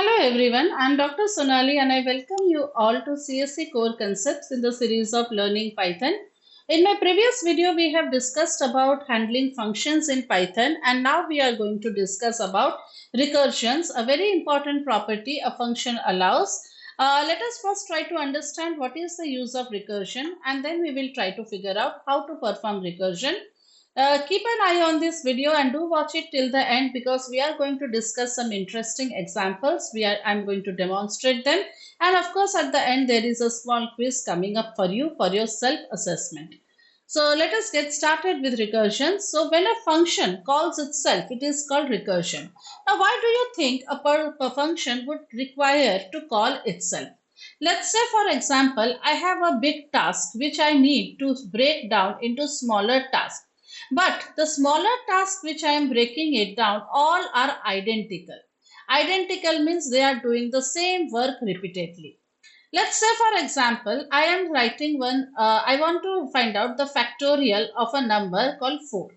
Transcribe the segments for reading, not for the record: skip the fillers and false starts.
Hello everyone, I am Dr. Sonali and I welcome you all to CSC Core Concepts in the series of Learning Python. In my previous video, we have discussed about handling functions in Python, and now we are going to discuss about recursions, a very important property a function allows. Let us first try to understand what is the use of recursion, and then we will try to figure out how to perform recursion. Keep an eye on this video and do watch it till the end because we are going to discuss some interesting examples. I'm going to demonstrate them, and of course at the end there is a small quiz coming up for you for your self-assessment. So let us get started with recursion. So when a function calls itself, it is called recursion. Now why do you think a function would require to call itself? Let's say for example, I have a big task which I need to break down into smaller tasks. But the smaller tasks which I am breaking it down, all are identical. Identical means they are doing the same work repeatedly. Let's say, for example, I am writing I want to find out the factorial of a number called 4.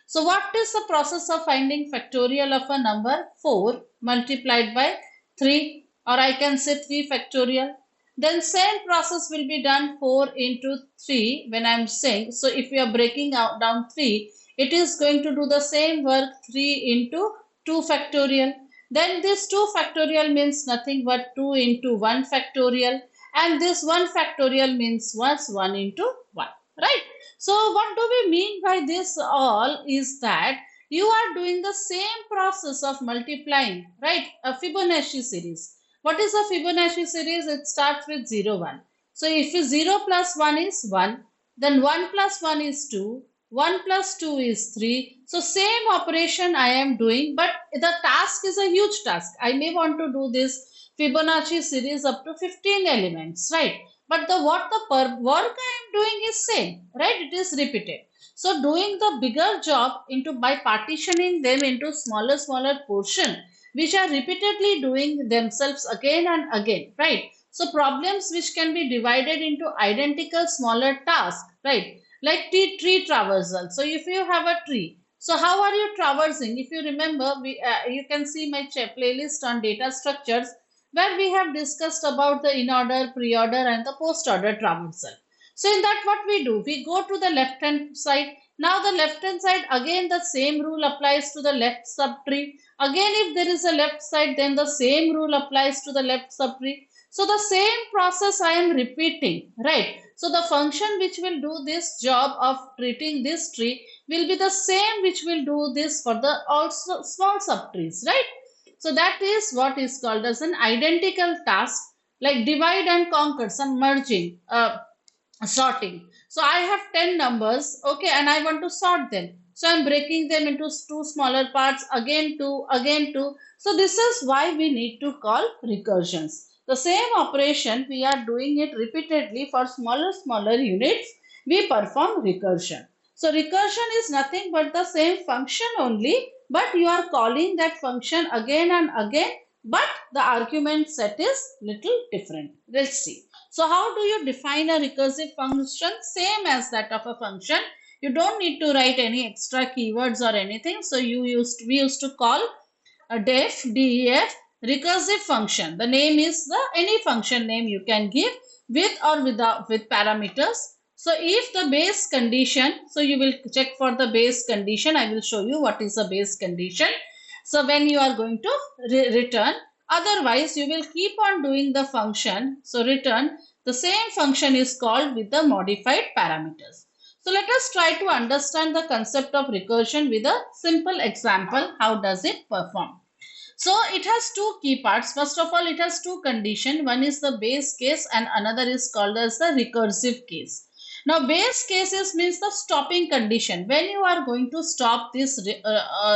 So, what is the process of finding factorial of a number? 4 multiplied by 3, or I can say 3 factorial. Then same process will be done 4 into 3 when I am saying. So if we are breaking out down 3, it is going to do the same work 3 into 2 factorial. Then this 2 factorial means nothing but 2 into 1 factorial. And this 1 factorial means what's 1 into 1. Right? So what do we mean by this all is that you are doing the same process of multiplying, right? A Fibonacci series. What is a Fibonacci series? It starts with 0, 1. So if 0 plus 1 is 1, then 1 plus 1 is 2, 1 plus 2 is 3. So same operation I am doing, but the task is a huge task. I may want to do this Fibonacci series up to 15 elements, right? But the work I am doing is same, right? It is repeated. So doing the bigger job by partitioning them into smaller portion, which are repeatedly doing themselves again and again, right? So problems which can be divided into identical smaller tasks, right? Like tree traversal. So if you have a tree, so how are you traversing? If you remember, you can see my playlist on data structures where we have discussed about the in-order, pre-order and the post-order traversal. So in that what we do? We go to the left-hand side. Now the left-hand side, again the same rule applies to the left subtree. Again, if there is a left side, then the same rule applies to the left subtree. So the same process I am repeating, right? So the function which will do this job of treating this tree will be the same which will do this for the also small subtrees, right? So that is what is called as an identical task, like divide and conquer, some merging, sorting. So I have 10 numbers, okay, and I want to sort them. So I'm breaking them into two smaller parts, again two, again two. So this is why we need to call recursions. The same operation, we are doing it repeatedly for smaller units. We perform recursion. So recursion is nothing but the same function only, but you are calling that function again and again, but the argument set is little different. Let's see. So how do you define a recursive function? Same as that of a function. You don't need to write any extra keywords or anything. So we used to call a def recursive function. The name is any function name you can give with or without with parameters. So if the base condition, so you will check for the base condition. I will show you what is the base condition. So when you are going to return, otherwise you will keep on doing the function. So return, the same function is called with the modified parameters. So let us try to understand the concept of recursion with a simple example. How does it perform? So it has two key parts. First of all, it has two conditions. One is the base case and another is called as the recursive case. Now base cases means the stopping condition. When you are going to stop this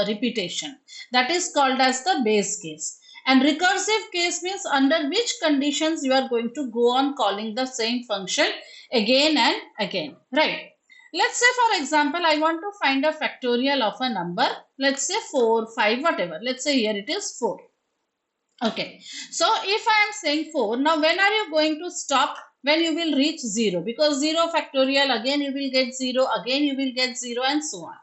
repetition, that is called as the base case. And recursive case means under which conditions you are going to go on calling the same function again and again, right? Let's say for example, I want to find a factorial of a number. Let's say 4, 5, whatever. Let's say here it is 4. Okay. So if I am saying 4, now when are you going to stop? When you will reach 0. Because 0 factorial, again you will get 0, again you will get 0 and so on.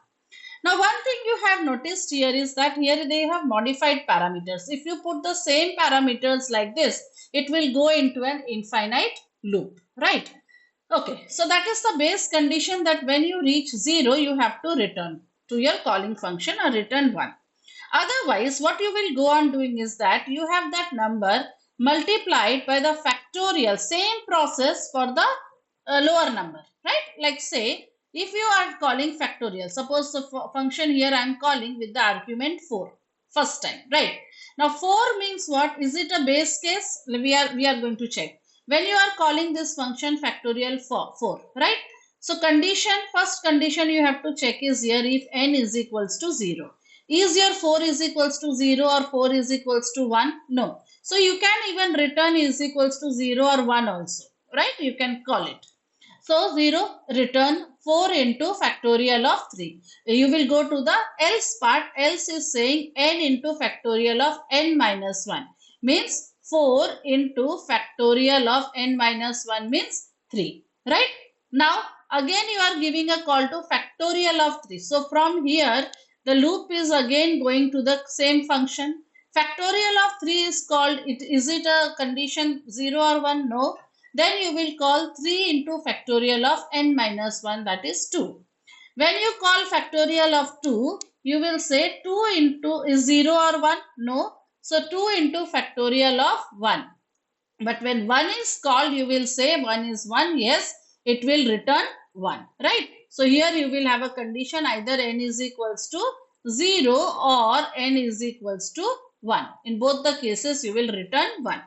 Now, one thing you have noticed here is that here they have modified parameters. If you put the same parameters like this, it will go into an infinite loop, right? Okay, so that is the base condition that when you reach 0, you have to return to your calling function or return 1. Otherwise, what you will go on doing is that you have that number multiplied by the factorial, same process for the lower number, right? Like say, if you are calling factorial, suppose the function here I am calling with the argument 4, first time, right? Now 4 means what? Is it a base case? We are going to check. When you are calling this function factorial 4, right? So condition, first condition you have to check is here if n is equals to 0. Is your 4 is equals to 0 or 4 is equals to 1? No. So you can even return is equals to 0 or 1 also, right? You can call it. So 0 return 4 into factorial of 3. You will go to the else part. Else is saying n into factorial of n minus 1. Means 4 into factorial of n minus 1 means 3. Right? Now again you are giving a call to factorial of 3. So from here the loop is again going to the same function. Factorial of 3 is called, is it a condition 0 or 1? No. Then you will call 3 into factorial of n minus 1, that is 2. When you call factorial of 2, you will say 2 into is 0 or 1? No. So 2 into factorial of 1. But when 1 is called, you will say 1 is 1. Yes, it will return 1. Right? So here you will have a condition either n is equals to 0 or n is equals to 1. In both the cases, you will return 1.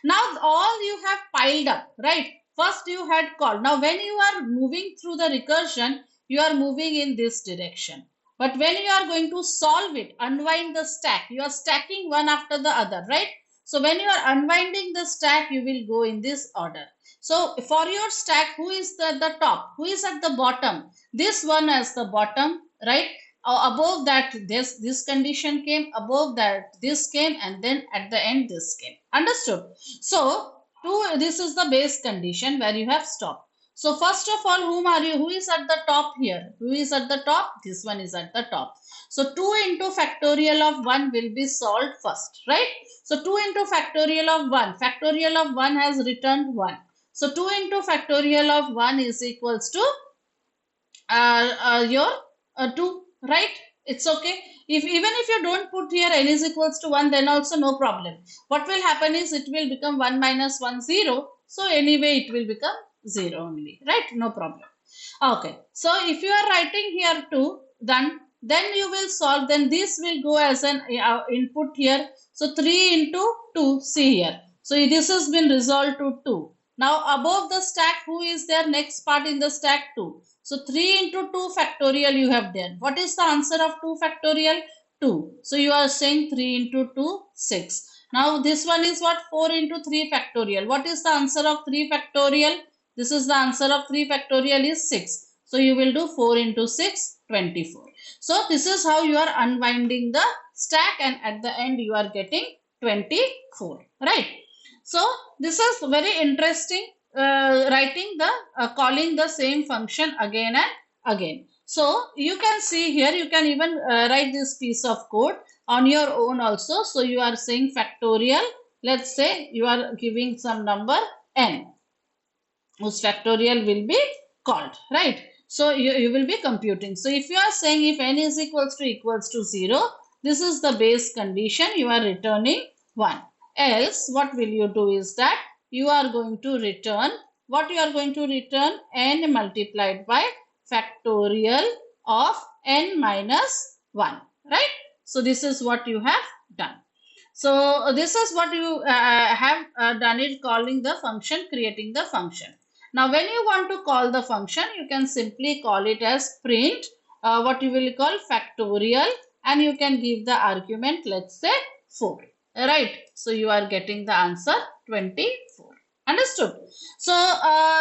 Now all you have piled up, right? First you had called. Now when you are moving through the recursion, you are moving in this direction. But when you are going to solve it, unwind the stack, you are stacking one after the other, right? So when you are unwinding the stack, you will go in this order. So for your stack, who is at the top? Who is at the bottom? This one as the bottom, right? Above that this condition came, above that this came, and then at the end this came. Understood? So this is the base condition where you have stopped. So first of all, who is at the top here? Who is at the top? This one is at the top. So 2 into factorial of 1 will be solved first, right? So 2 into factorial of 1, factorial of 1 has returned 1. So 2 into factorial of 1 is equals to your 2, right? It's okay. Even if you don't put here n is equals to 1, then also no problem. What will happen is it will become 1 minus 1, 0. So anyway, it will become 0 only, right? No problem. Okay. So if you are writing here 2, then you will solve. Then this will go as an input here. So 3 into 2, see here. So this has been resolved to 2. Now above the stack, who is there? Next part in the stack 2. So 3 into 2 factorial you have done. What is the answer of 2 factorial? 2. So you are saying 3 into 2, 6. Now this one is what? 4 into 3 factorial. What is the answer of 3 factorial? This is the answer of 3 factorial is 6. So you will do 4 into 6, 24. So this is how you are unwinding the stack, and at the end you are getting 24. Right? So this is very interesting. Writing the calling the same function again and again. So you can see here, you can even write this piece of code on your own also. So you are saying factorial, let's say you are giving some number n whose factorial will be called, right? So you will be computing. So if you are saying if n is equals to 0, this is the base condition, you are returning 1. Else what will you do is that you are going to return, what you are going to return? N multiplied by factorial of n minus 1, right? So this is what you have done. So this is what you have done it, calling the function, creating the function. Now when you want to call the function, you can simply call it as print, what you will call factorial, and you can give the argument, let's say 4. Right? So you are getting the answer 24. Understood? So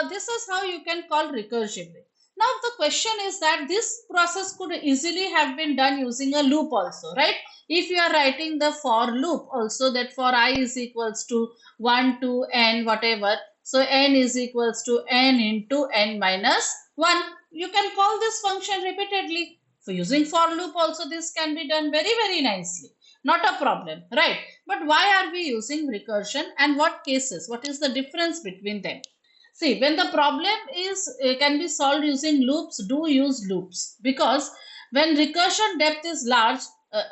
this is how you can call recursively. Now the question is that this process could easily have been done using a loop also, right? If you are writing the for loop also, that for I is equals to 1 to n whatever, so n is equals to n into n minus 1, you can call this function repeatedly. For using for loop also this can be done very, very nicely. Not a problem, right? But why are we using recursion and what cases? What is the difference between them? See, when the problem is can be solved using loops, do use loops, because when recursion depth is large,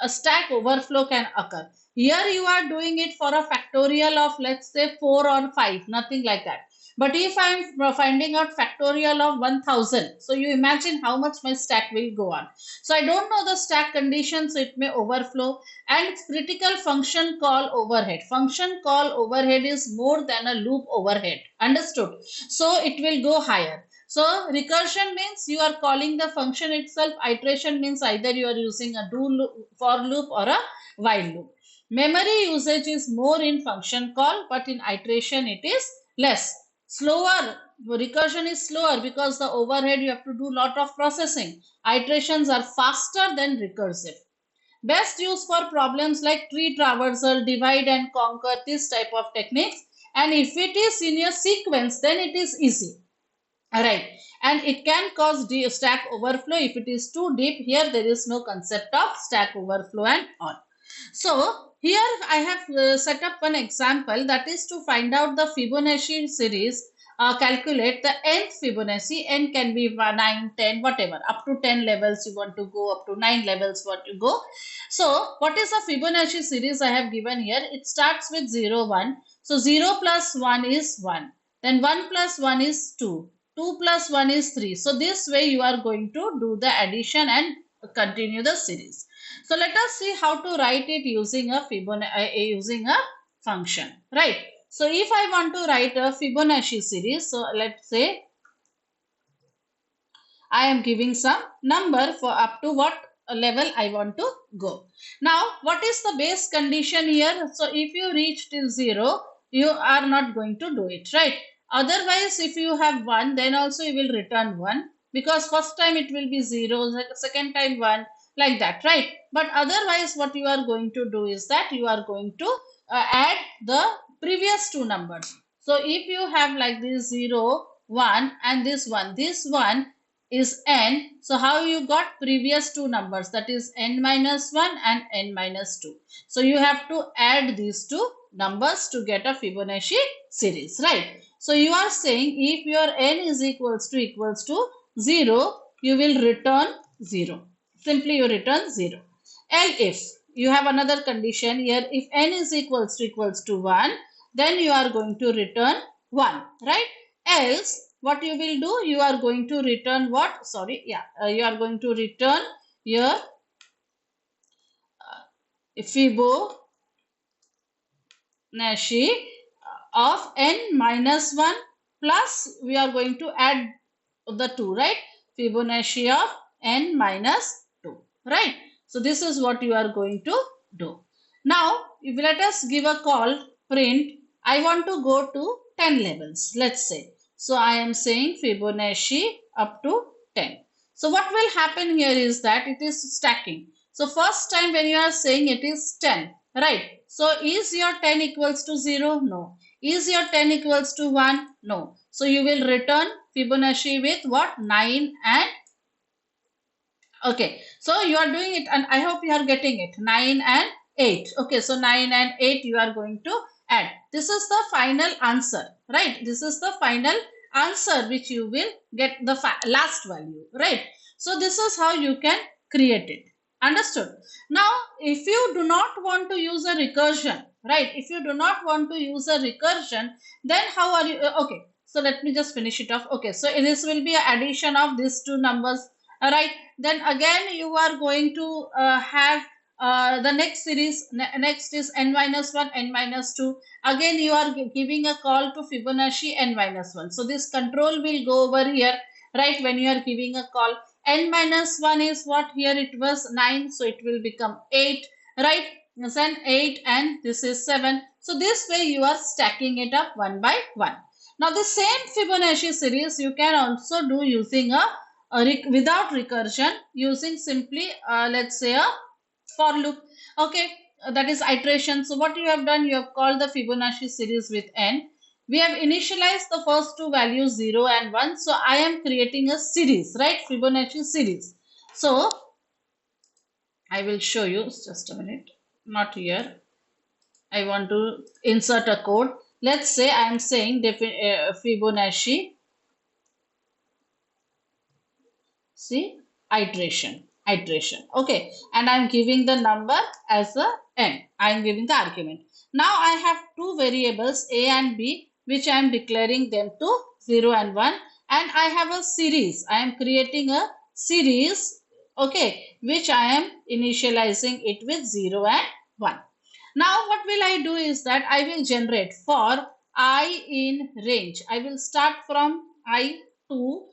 a stack overflow can occur. Here you are doing it for a factorial of, let's say, 4 or 5, nothing like that. But if I am finding out factorial of 1000, so you imagine how much my stack will go on. So I don't know the stack condition, so it may overflow. And critical function call overhead. Function call overhead is more than a loop overhead. Understood? So it will go higher. So recursion means you are calling the function itself. Iteration means either you are using a do loop, for loop or a while loop. Memory usage is more in function call, but in iteration it is less. Slower, recursion is slower because the overhead you have to do lot of processing. Iterations are faster than recursive. Best used for problems like tree traversal, divide and conquer, this type of techniques. And if it is in a sequence, then it is easy. Alright, and it can cause stack overflow if it is too deep. Here there is no concept of stack overflow and all. So here I have set up one example, that is to find out the Fibonacci series. Calculate the nth Fibonacci. N can be 9, 10, whatever. Up to 10 levels you want to go, up to 9 levels what you go. So what is the Fibonacci series I have given here? It starts with 0, 1. So 0 plus 1 is 1. Then 1 plus 1 is 2. 2 plus 1 is 3. So this way you are going to do the addition and continue the series. So let us see how to write it using a using a function, right? So if I want to write a Fibonacci series, so let's say I am giving some number for up to what level I want to go. Now what is the base condition here? So if you reach till 0, you are not going to do it, right? Otherwise, if you have 1, then also you will return 1, because first time it will be 0, second time 1, like that, right? But otherwise what you are going to do is that you are going to add the previous two numbers. So if you have like this 0, 1 and this one is n. So how you got previous two numbers, that is n minus 1 and n minus 2. So you have to add these two numbers to get a Fibonacci series, right? So you are saying if your n is equals to 0, you will return 0. Simply you return 0. And if you have another condition here, if n is equals to 1, then you are going to return 1, right? Else what you will do, you are going to return what? You are going to return your Fibonacci of n minus 1 plus we are going to add the 2, right? Fibonacci of n minus 2, right? So this is what you are going to do. Now if let us give a call print, I want to go to 10 levels, let's say. So I am saying Fibonacci up to 10. So what will happen here is that it is stacking. So first time when you are saying it is 10, right? So is your 10 equals to 0? No. Is your 10 equals to 1? No. So you will return Fibonacci with what? 9 and okay. So you are doing it and I hope you are getting it. 9 and 8. Okay. So 9 and 8 you are going to add. This is the final answer, right? This is the final answer which you will get the last value, right? So this is how you can create it. Understood? Now if you do not want to use a recursion, right? If you do not want to use a recursion, then how are you? Okay. So let me just finish it off. Okay. So this will be an addition of these two numbers, right? Then again you are going to have the next series. Next is n minus 1, n minus 2. Again you are giving a call to Fibonacci n minus 1. So this control will go over here, right? When you are giving a call, n minus 1 is what? Here it was 9, so it will become 8, right? Then 8 and this is 7. So this way you are stacking it up one by one. Now the same Fibonacci series you can also do using without recursion, using simply let's say a for loop. Okay, that is iteration. So what you have done, you have called the Fibonacci series with n. We have initialized the first two values 0 and 1. So I am creating a series, right? Fibonacci series. So I will show you just a minute. Not here. I want to insert a code. Let's say I am saying Fibonacci. See, iteration. Okay, and I'm giving the number as a n. I'm giving the argument. Now I have two variables a and b, which I am declaring them to 0 and 1, and I have a series. I am creating a series, okay, which I am initializing it with 0 and 1. Now what will I do is that I will generate for I in range. I will start from I to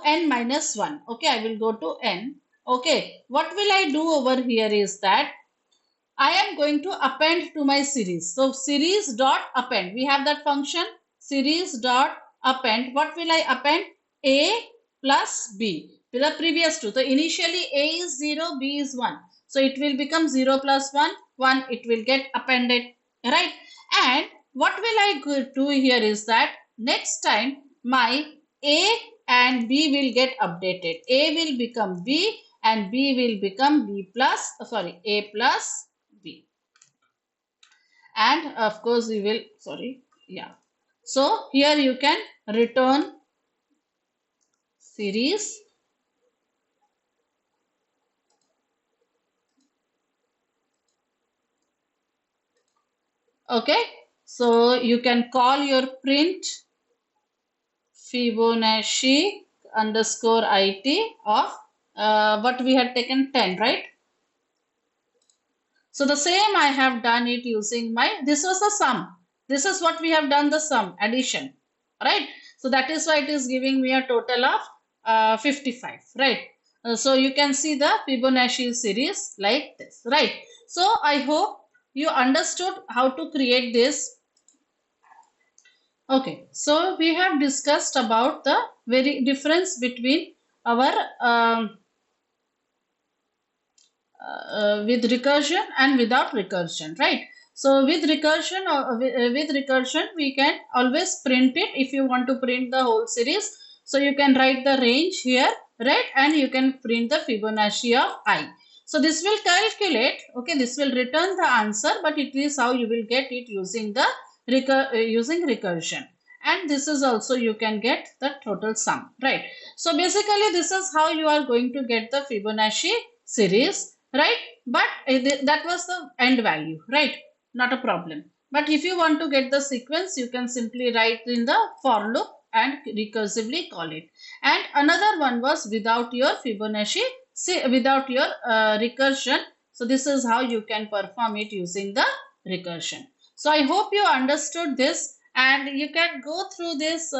n minus 1. Okay, I will go to n. Okay, what will I do over here is that I am going to append to my series. So series dot append. We have that function series dot append. What will I append? A plus b. To the previous two. So initially a is 0, b is 1. So it will become 0 plus 1, 1. It will get appended. Right? And what will I do here is that next time my a and b will get updated. A will become b and b will become b plus, a plus b. And of course we will, so here you can return series okay. So you can call your print Fibonacci underscore it of what we had taken 10, right? So the same I have done it using this was the sum. This is what we have done, the sum, addition, right? So that is why it is giving me a total of 55, right? So you can see the Fibonacci series like this, right? So I hope you understood how to create this. Okay, so we have discussed about the very difference between our with recursion and without recursion, right? So with recursion we can always print it. If you want to print the whole series, so you can write the range here, right? And you can print the Fibonacci of I. So this will calculate, okay, this will return the answer, but it is how you will get it using the using recursion. And this is also you can get the total sum, right? So basically this is how you are going to get the Fibonacci series, right? But that was the end value, right? Not a problem. But if you want to get the sequence, you can simply write in the for loop and recursively call it. And another one was without your Fibonacci, without your recursion. So this is how you can perform it using the recursion. So I hope you understood this, and you can go through this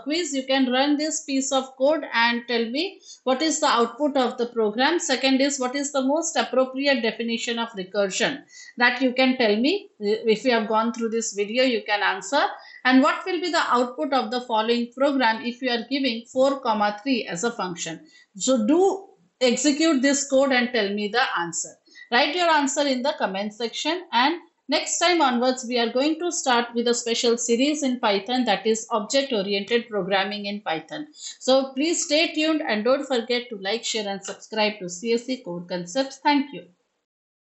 quiz. You can run this piece of code and tell me what is the output of the program. Second is what is the most appropriate definition of recursion, that you can tell me. If you have gone through this video, you can answer. And what will be the output of the following program if you are giving 4,3 as a function. So do execute this code and tell me the answer. Write your answer in the comment section, and next time onwards, we are going to start with a special series in Python, that is object-oriented programming in Python. So please stay tuned and don't forget to like, share and subscribe to CSE Core Concepts. Thank you.